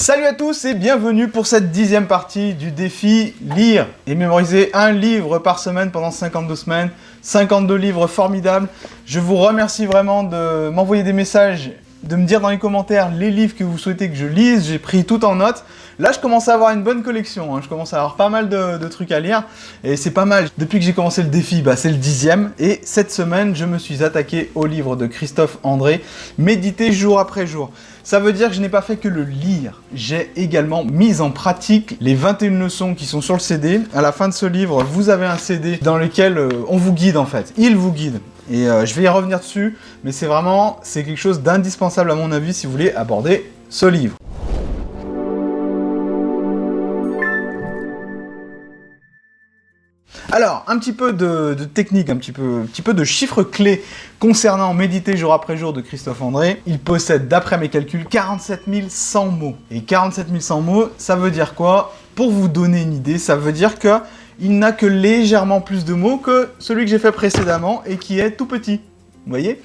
Salut à tous et bienvenue pour cette 10e partie du défi lire et mémoriser un livre par semaine pendant 52 semaines, 52 livres formidables. Je vous remercie vraiment de m'envoyer des messages, de me dire dans les commentaires les livres que vous souhaitez que je lise, j'ai pris tout en note. Là, je commence à avoir une bonne collection, je commence à avoir pas mal de trucs à lire et c'est pas mal. Depuis que j'ai commencé le défi, c'est le 10e et cette semaine, je me suis attaqué au livre de Christophe André, Méditer jour après jour. Ça veut dire que je n'ai pas fait que le lire, j'ai également mis en pratique les 21 leçons qui sont sur le CD. À la fin de ce livre, vous avez un CD dans lequel on vous guide en fait, il vous guide. Et je vais y revenir dessus, mais c'est quelque chose d'indispensable à mon avis si vous voulez aborder ce livre. Alors, un petit peu de technique, un petit peu de chiffres clés concernant Méditer jour après jour de Christophe André. Il possède, d'après mes calculs, 47 100 mots. Et 47 100 mots, ça veut dire quoi? Pour vous donner une idée, ça veut dire qu'il n'a que légèrement plus de mots que celui que j'ai fait précédemment et qui est tout petit. Vous voyez?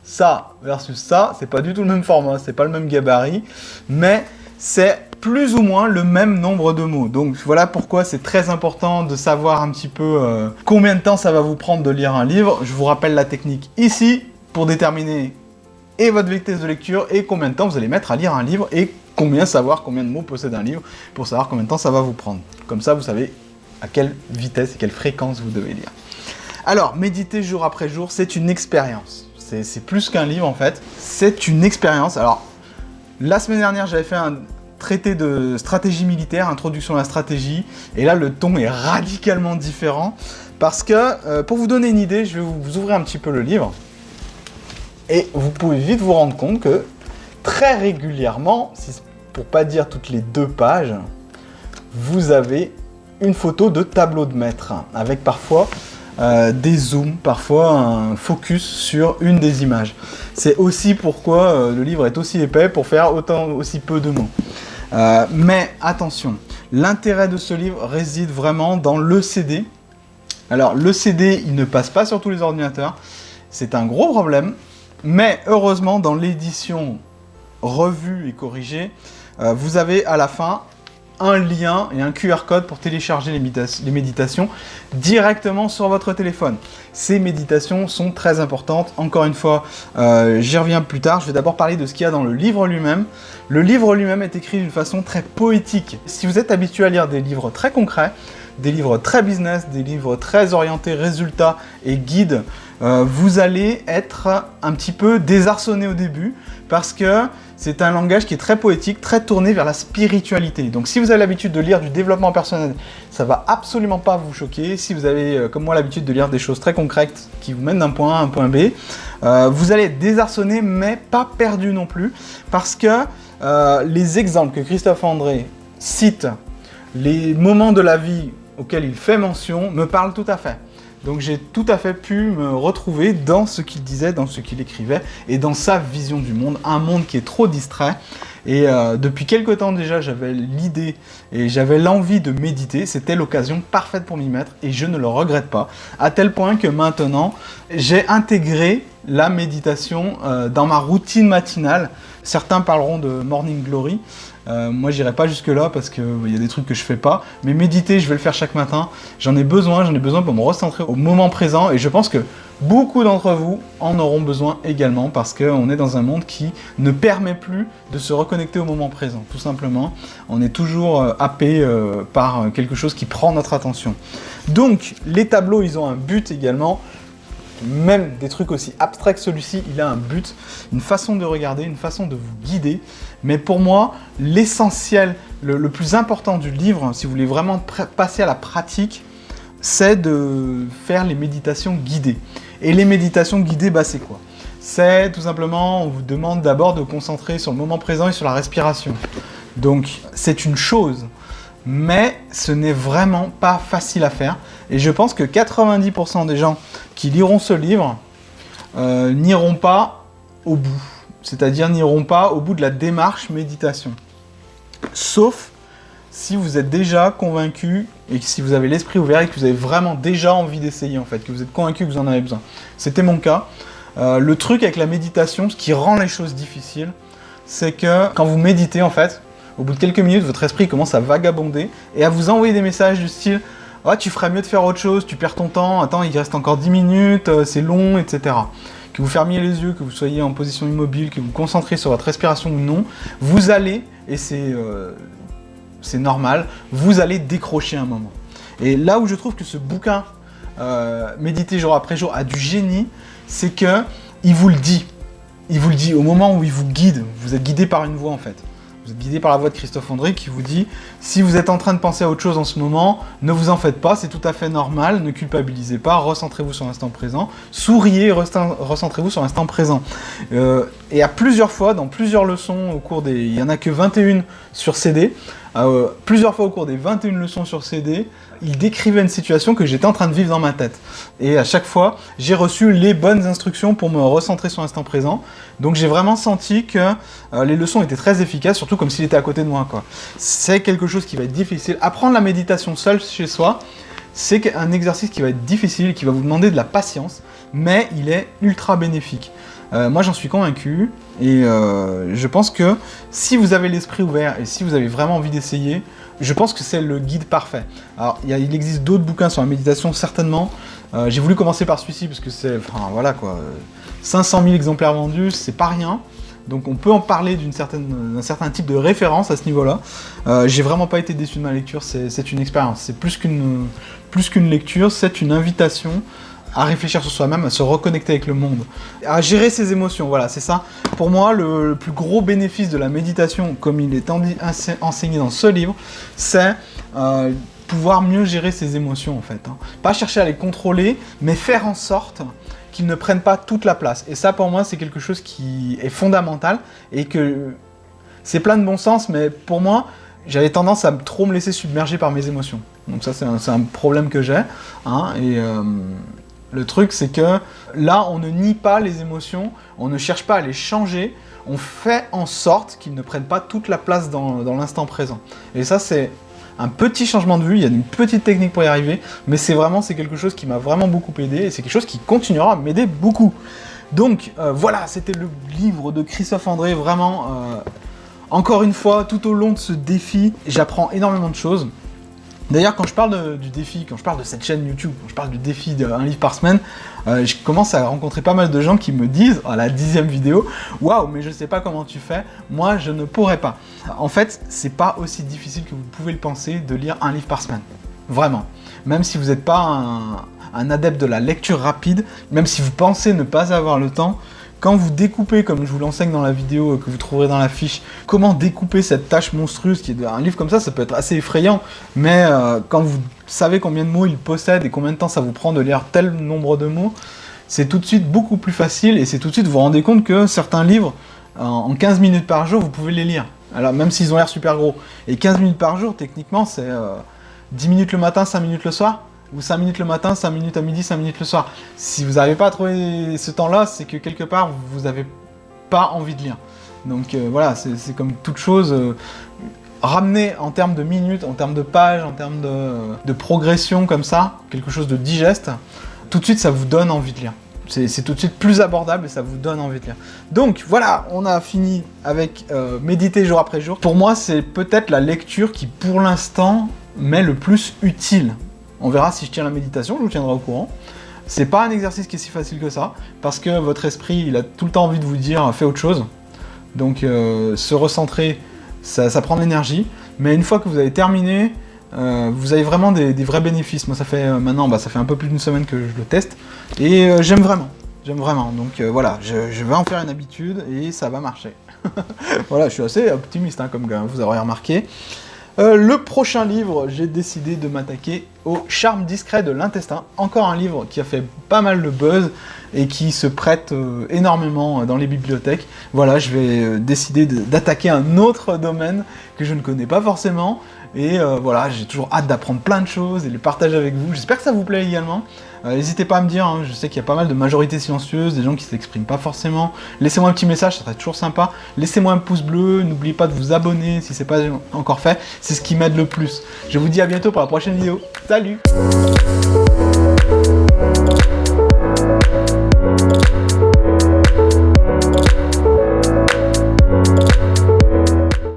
Ça versus ça, c'est pas du tout le même format, c'est pas le même gabarit, mais c'est plus ou moins le même nombre de mots. Donc voilà pourquoi c'est très important de savoir un petit peu combien de temps ça va vous prendre de lire un livre. Je vous rappelle la technique ici pour déterminer et votre vitesse de lecture et combien de temps vous allez mettre à lire un livre et savoir combien de mots possède un livre pour savoir combien de temps ça va vous prendre. Comme ça, vous savez à quelle vitesse et quelle fréquence vous devez lire. Alors, méditer jour après jour, c'est une expérience. C'est plus qu'un livre en fait, c'est une expérience. Alors, la semaine dernière, j'avais fait un traité de stratégie militaire, introduction à la stratégie, et là le ton est radicalement différent, parce que, pour vous donner une idée, je vais vous ouvrir un petit peu le livre, et vous pouvez vite vous rendre compte que, très régulièrement, pour pas dire toutes les 2 pages, vous avez une photo de tableau de maître, avec parfois des zooms, parfois un focus sur une des images. C'est aussi pourquoi le livre est aussi épais, pour faire aussi peu de mots. Mais attention, l'intérêt de ce livre réside vraiment dans le CD. Alors le CD, il ne passe pas sur tous les ordinateurs, c'est un gros problème, mais heureusement dans l'édition revue et corrigée, vous avez à la fin un lien et un QR code pour télécharger les méditations directement sur votre téléphone. Ces méditations sont très importantes. Encore une fois, j'y reviens plus tard. Je vais d'abord parler de ce qu'il y a dans le livre lui-même. Le livre lui-même est écrit d'une façon très poétique. Si vous êtes habitué à lire des livres très concrets, des livres très business, des livres très orientés résultats et guides, vous allez être un petit peu désarçonné au début parce que c'est un langage qui est très poétique, très tourné vers la spiritualité. Donc si vous avez l'habitude de lire du développement personnel, ça va absolument pas vous choquer. Si vous avez, comme moi, l'habitude de lire des choses très concrètes qui vous mènent d'un point A à un point B, vous allez être désarçonné, mais pas perdu non plus, parce que les exemples que Christophe André cite, les moments de la vie auxquels il fait mention, me parlent tout à fait. Donc j'ai tout à fait pu me retrouver dans ce qu'il disait, dans ce qu'il écrivait et dans sa vision du monde, un monde qui est trop distrait. Et depuis quelque temps déjà, j'avais l'idée et j'avais l'envie de méditer. C'était l'occasion parfaite pour m'y mettre et je ne le regrette pas. À tel point que maintenant, j'ai intégré la méditation dans ma routine matinale. Certains parleront de Morning Glory. Moi, j'irai pas jusque-là parce qu'il y a des trucs que je fais pas. Mais méditer, je vais le faire chaque matin. J'en ai besoin pour me recentrer au moment présent. Et je pense que beaucoup d'entre vous en auront besoin également parce qu'on est dans un monde qui ne permet plus de se reconnecter au moment présent. Tout simplement, on est toujours happé par quelque chose qui prend notre attention. Donc, les tableaux, ils ont un but également. Même des trucs aussi abstraits que celui-ci, il a un but, une façon de regarder, une façon de vous guider. Mais pour moi, l'essentiel, le plus important du livre, si vous voulez vraiment passer à la pratique, c'est de faire les méditations guidées. Et les méditations guidées, c'est quoi? C'est tout simplement, on vous demande d'abord de vous concentrer sur le moment présent et sur la respiration. Donc, c'est une chose, mais ce n'est vraiment pas facile à faire. Et je pense que 90% des gens qui liront ce livre n'iront pas au bout. C'est-à-dire n'iront pas au bout de la démarche méditation. Sauf si vous êtes déjà convaincu et que si vous avez l'esprit ouvert et que vous avez vraiment déjà envie d'essayer en fait, que vous êtes convaincu que vous en avez besoin. C'était mon cas. Le truc avec la méditation, ce qui rend les choses difficiles, c'est que quand vous méditez en fait, Au bout de quelques minutes, votre esprit commence à vagabonder et à vous envoyer des messages du style « Ah, tu ferais mieux de faire autre chose, tu perds ton temps, attends, il reste encore 10 minutes, c'est long, etc. » Que vous fermiez les yeux, que vous soyez en position immobile, que vous vous concentriez sur votre respiration ou non, vous allez, et c'est normal, vous allez décrocher un moment. Et là où je trouve que ce bouquin, Méditer jour après jour, a du génie, c'est que il vous le dit. Il vous le dit au moment où il vous guide. Vous êtes guidé par une voix en fait. Vous êtes guidé par la voix de Christophe André qui vous dit « Si vous êtes en train de penser à autre chose en ce moment, ne vous en faites pas, c'est tout à fait normal, ne culpabilisez pas, recentrez-vous sur l'instant présent, souriez, recentrez-vous sur l'instant présent. » Et à plusieurs fois, dans plusieurs leçons au cours des... Il n'y en a que 21 sur CD. Plusieurs fois au cours des 21 leçons sur CD, il décrivait une situation que j'étais en train de vivre dans ma tête. Et à chaque fois, j'ai reçu les bonnes instructions pour me recentrer sur l'instant présent. Donc j'ai vraiment senti que les leçons étaient très efficaces, surtout comme s'il était à côté de moi, quoi. C'est quelque chose qui va être difficile. Apprendre la méditation seul chez soi, c'est un exercice qui va être difficile, qui va vous demander de la patience, mais il est ultra bénéfique. Moi j'en suis convaincu, et je pense que si vous avez l'esprit ouvert et si vous avez vraiment envie d'essayer, je pense que c'est le guide parfait. Alors il existe d'autres bouquins sur la méditation, certainement. J'ai voulu commencer par celui-ci parce que c'est, enfin voilà quoi, 500 000 exemplaires vendus, c'est pas rien. Donc on peut en parler d'un certain type de référence à ce niveau-là. J'ai vraiment pas été déçu de ma lecture, c'est une expérience. C'est plus qu'une lecture, c'est une invitation à réfléchir sur soi-même, à se reconnecter avec le monde, à gérer ses émotions, voilà, c'est ça. Pour moi, le plus gros bénéfice de la méditation, comme il est enseigné dans ce livre, c'est pouvoir mieux gérer ses émotions, en fait. Pas chercher à les contrôler, mais faire en sorte qu'ils ne prennent pas toute la place. Et ça, pour moi, c'est quelque chose qui est fondamental, et que c'est plein de bon sens, mais pour moi, j'avais tendance à trop me laisser submerger par mes émotions. Donc ça, c'est un problème que j'ai, hein, et... Le truc, c'est que là, on ne nie pas les émotions, on ne cherche pas à les changer, on fait en sorte qu'ils ne prennent pas toute la place dans l'instant présent. Et ça, c'est un petit changement de vue, il y a une petite technique pour y arriver, mais c'est quelque chose qui m'a vraiment beaucoup aidé, et c'est quelque chose qui continuera à m'aider beaucoup. Donc, voilà, c'était le livre de Christophe André, vraiment, encore une fois, tout au long de ce défi, j'apprends énormément de choses. D'ailleurs, quand je parle du défi, quand je parle de cette chaîne YouTube, quand je parle du défi d'un livre par semaine, je commence à rencontrer pas mal de gens qui me disent, à la 10e vidéo, « Waouh, mais je sais pas comment tu fais, moi je ne pourrais pas. » En fait, c'est pas aussi difficile que vous pouvez le penser de lire un livre par semaine. Vraiment. Même si vous n'êtes pas un adepte de la lecture rapide, même si vous pensez ne pas avoir le temps, quand vous découpez, comme je vous l'enseigne dans la vidéo que vous trouverez dans la fiche, comment découper cette tâche monstrueuse qui est un livre comme ça peut être assez effrayant, mais quand vous savez combien de mots il possède et combien de temps ça vous prend de lire tel nombre de mots, c'est tout de suite beaucoup plus facile, et c'est tout de suite vous vous rendez compte que certains livres, en 15 minutes par jour, vous pouvez les lire. Alors même s'ils ont l'air super gros. Et 15 minutes par jour, techniquement, c'est 10 minutes le matin, 5 minutes le soir. Ou 5 minutes le matin, 5 minutes à midi, 5 minutes le soir. Si vous n'arrivez pas à trouver ce temps-là, c'est que quelque part, vous n'avez pas envie de lire. Donc voilà, c'est comme toute chose, ramener en termes de minutes, en termes de pages, en termes de progression comme ça, quelque chose de digeste, tout de suite ça vous donne envie de lire. C'est tout de suite plus abordable et ça vous donne envie de lire. Donc voilà, on a fini avec Méditer jour après jour. Pour moi, c'est peut-être la lecture qui, pour l'instant, m'est le plus utile. On verra si je tiens la méditation, je vous tiendrai au courant. C'est pas un exercice qui est si facile que ça, parce que votre esprit, il a tout le temps envie de vous dire « fais autre chose ». Donc se recentrer, ça prend de l'énergie, mais une fois que vous avez terminé, vous avez vraiment des vrais bénéfices. Moi ça fait maintenant, ça fait un peu plus d'une semaine que je le teste, et j'aime vraiment. Donc voilà, je vais en faire une habitude, et ça va marcher. Voilà, je suis assez optimiste, hein, comme vous aurez remarqué. Le prochain livre, j'ai décidé de m'attaquer au charme discret de l'intestin. Encore un livre qui a fait pas mal de buzz et qui se prête énormément dans les bibliothèques. Voilà, je vais décider d'attaquer un autre domaine que je ne connais pas forcément. Et voilà, j'ai toujours hâte d'apprendre plein de choses et les partager avec vous. J'espère que ça vous plaît également. N'hésitez pas à me dire, hein, je sais qu'il y a pas mal de majorités silencieuses, des gens qui ne s'expriment pas forcément. Laissez-moi un petit message, ça serait toujours sympa. Laissez-moi un pouce bleu, n'oubliez pas de vous abonner si ce n'est pas encore fait. C'est ce qui m'aide le plus. Je vous dis à bientôt pour la prochaine vidéo. Salut!